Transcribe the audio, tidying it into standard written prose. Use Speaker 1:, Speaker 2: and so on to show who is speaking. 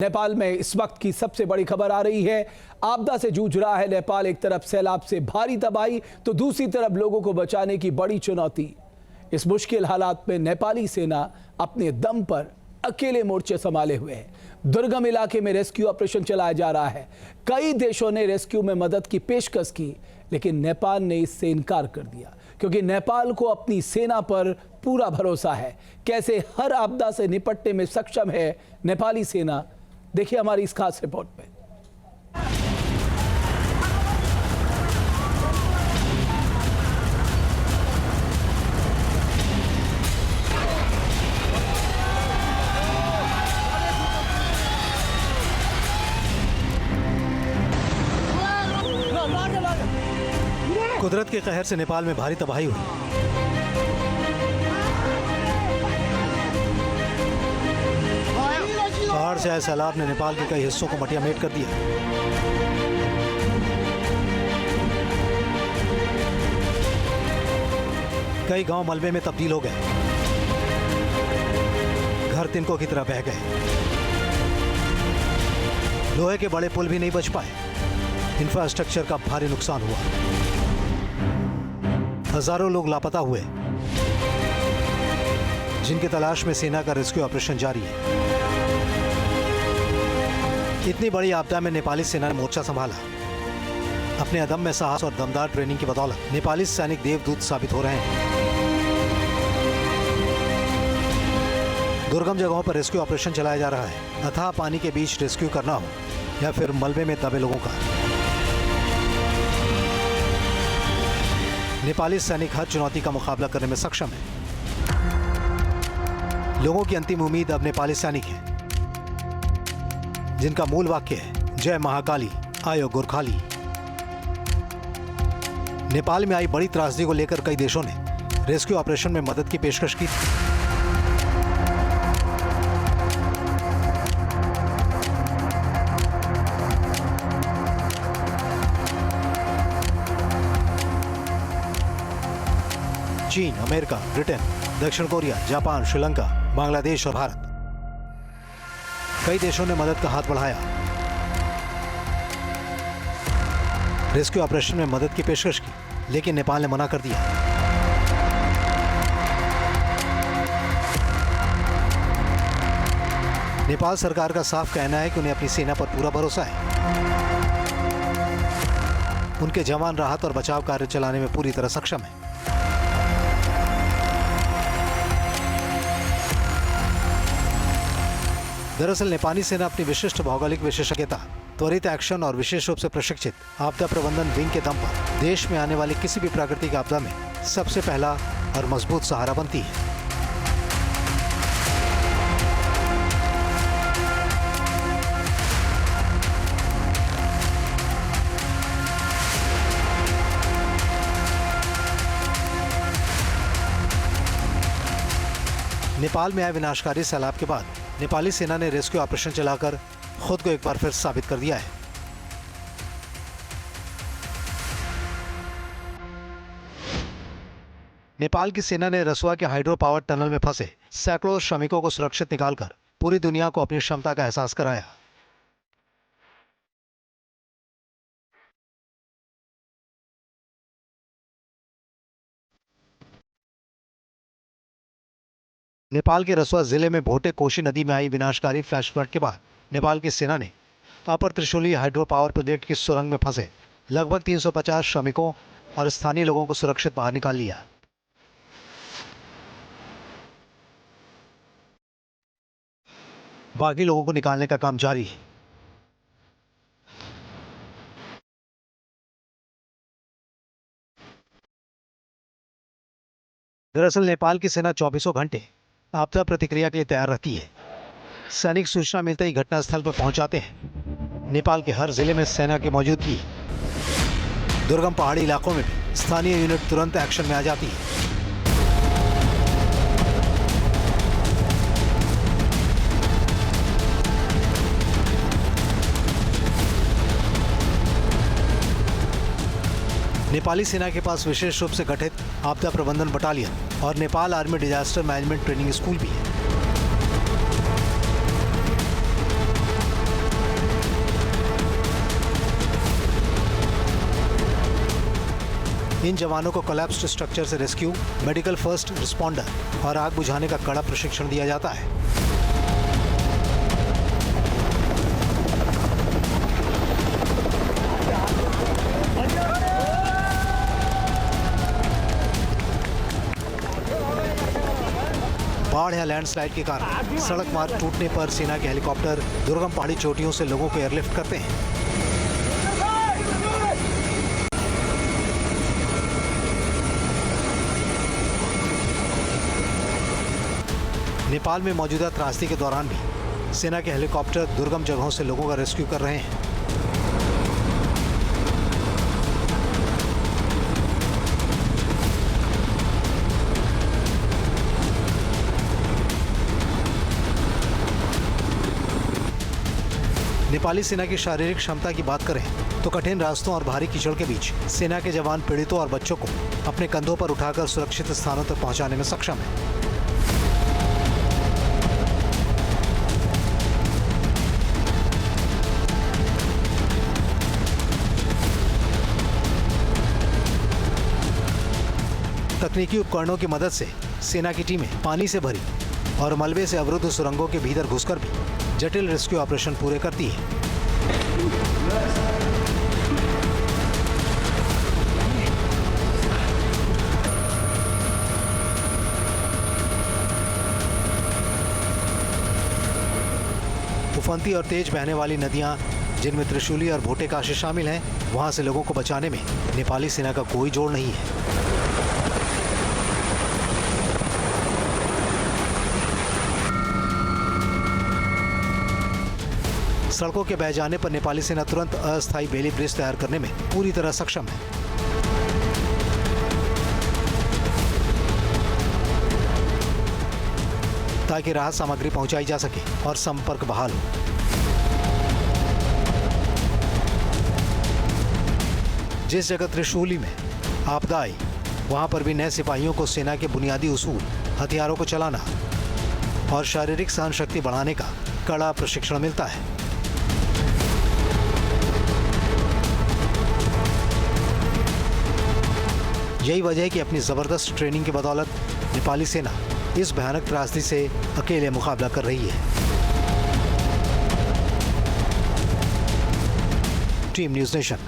Speaker 1: नेपाल में इस वक्त की सबसे बड़ी खबर आ रही है। आपदा से जूझ रहा है नेपाल। एक तरफ सैलाब से भारी तबाही तो दूसरी तरफ लोगों को बचाने की बड़ी चुनौती। इस मुश्किल हालात में नेपाली सेना अपने दम पर अकेले मोर्चे संभाले हुए है। दुर्गम इलाके में रेस्क्यू ऑपरेशन चलाया जा रहा है। कई देशों ने रेस्क्यू में मदद की पेशकश की, लेकिन नेपाल ने इससे इनकार कर दिया, क्योंकि नेपाल को अपनी सेना पर पूरा भरोसा है। कैसे हर आपदा से निपटने में सक्षम है नेपाली सेना, देखिए हमारी इस खास रिपोर्ट में।
Speaker 2: कुदरत के कहर से नेपाल में भारी तबाही हुई। पहाड़ से आए सैलाब ने नेपाल के कई हिस्सों को मटियामेट कर दिया। कई गांव मलबे में तब्दील हो गए, घर तिनकों की तरह बह गए। लोहे के बड़े पुल भी नहीं बच पाए। इंफ्रास्ट्रक्चर का भारी नुकसान हुआ। हजारों लोग लापता हुए, जिनकी तलाश में सेना का रेस्क्यू ऑपरेशन जारी है। इतनी बड़ी आपदा में नेपाली सेना ने मोर्चा संभाला। अपने अदम्य साहस और दमदार ट्रेनिंग की बदौलत नेपाली सैनिक देवदूत साबित हो रहे हैं। दुर्गम जगहों पर रेस्क्यू ऑपरेशन चलाया जा रहा है। अथाह पानी के बीच रेस्क्यू करना हो या फिर मलबे में दबे लोगों का, नेपाली सैनिक हर चुनौती का मुकाबला करने में सक्षम है। लोगों की अंतिम उम्मीद अब नेपाली सैनिक है, जिनका मूल वाक्य है जय महाकाली आयो गोरखाली। नेपाल में आई बड़ी त्रासदी को लेकर कई देशों ने रेस्क्यू ऑपरेशन में मदद की पेशकश की। चीन, अमेरिका, ब्रिटेन, दक्षिण कोरिया, जापान, श्रीलंका, बांग्लादेश और भारत, कई देशों ने मदद का हाथ बढ़ाया। रेस्क्यू ऑपरेशन में मदद की पेशकश की, लेकिन नेपाल ने मना कर दिया। नेपाल सरकार का साफ कहना है कि उन्हें अपनी सेना पर पूरा भरोसा है। उनके जवान राहत और बचाव कार्य चलाने में पूरी तरह सक्षम है। दरअसल नेपाली सेना अपनी विशिष्ट भौगोलिक विशेषज्ञता, त्वरित एक्शन और विशेष रूप से प्रशिक्षित आपदा प्रबंधन विंग के दम पर देश में आने वाली किसी भी प्राकृतिक आपदा में सबसे पहला और मजबूत सहारा बनती है। नेपाल में आए विनाशकारी सैलाब के बाद नेपाली सेना ने रेस्क्यू ऑपरेशन चलाकर खुद को एक बार फिर साबित कर दिया है। नेपाल की सेना ने रसुआ के हाइड्रो पावर टनल में फंसे सैकड़ों श्रमिकों को सुरक्षित निकालकर पूरी दुनिया को अपनी क्षमता का एहसास कराया। नेपाल के रसुआ जिले में भोटे कोशी नदी में आई विनाशकारी फ्लैश फ्लड के बाद नेपाल की सेना ने अपर त्रिशूली हाइड्रो पावर प्रोजेक्ट की सुरंग में फंसे लगभग 350 श्रमिकों और स्थानीय लोगों को सुरक्षित बाहर निकाल लिया। बाकी लोगों को निकालने का काम जारी है। दरअसल नेपाल की सेना 24 घंटे आपदा प्रतिक्रिया के लिए तैयार रहती है। सैनिक सूचना मिलते ही घटनास्थल पर पहुंच जाते हैं। नेपाल के हर जिले में सेना की मौजूदगी। दुर्गम पहाड़ी इलाकों में भी स्थानीय यूनिट तुरंत एक्शन में आ जाती है। नेपाली सेना के पास विशेष रूप से गठित आपदा प्रबंधन बटालियन और Nepal army disaster management training school भी है। इन जवानों को कोलैप्स्ड स्ट्रक्चर से रेस्क्यू, मेडिकल फर्स्ट रिस्पॉन्डर और आग बुझाने का कड़ा प्रशिक्षण दिया जाता है। बाढ़ या लैंडस्लाइड के कारण सड़क मार्ग टूटने पर सेना के हेलीकॉप्टर दुर्गम पहाड़ी चोटियों से लोगों को एयरलिफ्ट करते हैं। नेपाल में मौजूदा त्रासदी के दौरान भी सेना के हेलीकॉप्टर दुर्गम जगहों से लोगों का रेस्क्यू कर रहे हैं। नेपाली सेना की शारीरिक क्षमता की बात करें तो कठिन रास्तों और भारी कीचड़ के बीच सेना के जवान पीड़ितों और बच्चों को अपने कंधों पर उठाकर सुरक्षित स्थानों तक पहुंचाने में सक्षम है। तकनीकी उपकरणों की मदद से सेना की टीमें पानी से भरी और मलबे से अवरुद्ध सुरंगों के भीतर घुसकर भी जटिल रेस्क्यू ऑपरेशन पूरे करती है। उफनती और तेज बहने वाली नदियां, जिनमें त्रिशूली और भोटे काशी शामिल हैं, वहां से लोगों को बचाने में नेपाली सेना का कोई जोड़ नहीं है। सड़कों के बह जाने पर नेपाली सेना तुरंत अस्थायी बेली ब्रिज तैयार करने में पूरी तरह सक्षम है। ताकि राहत सामग्री पहुंचाई जा सके और संपर्क बहाल हो। जिस जगह त्रिशूली में आपदा आई, वहां पर भी नए सिपाहियों को सेना के बुनियादी उसूल, हथियारों को चलाना और शारीरिक सहन शक्ति बढ़ाने का कड़ा प्रशिक्षण मिलता है। यही वजह है कि अपनी जबरदस्त ट्रेनिंग की बदौलत नेपाली सेना इस भयानक त्रासदी से अकेले मुकाबला कर रही है। Team news nation.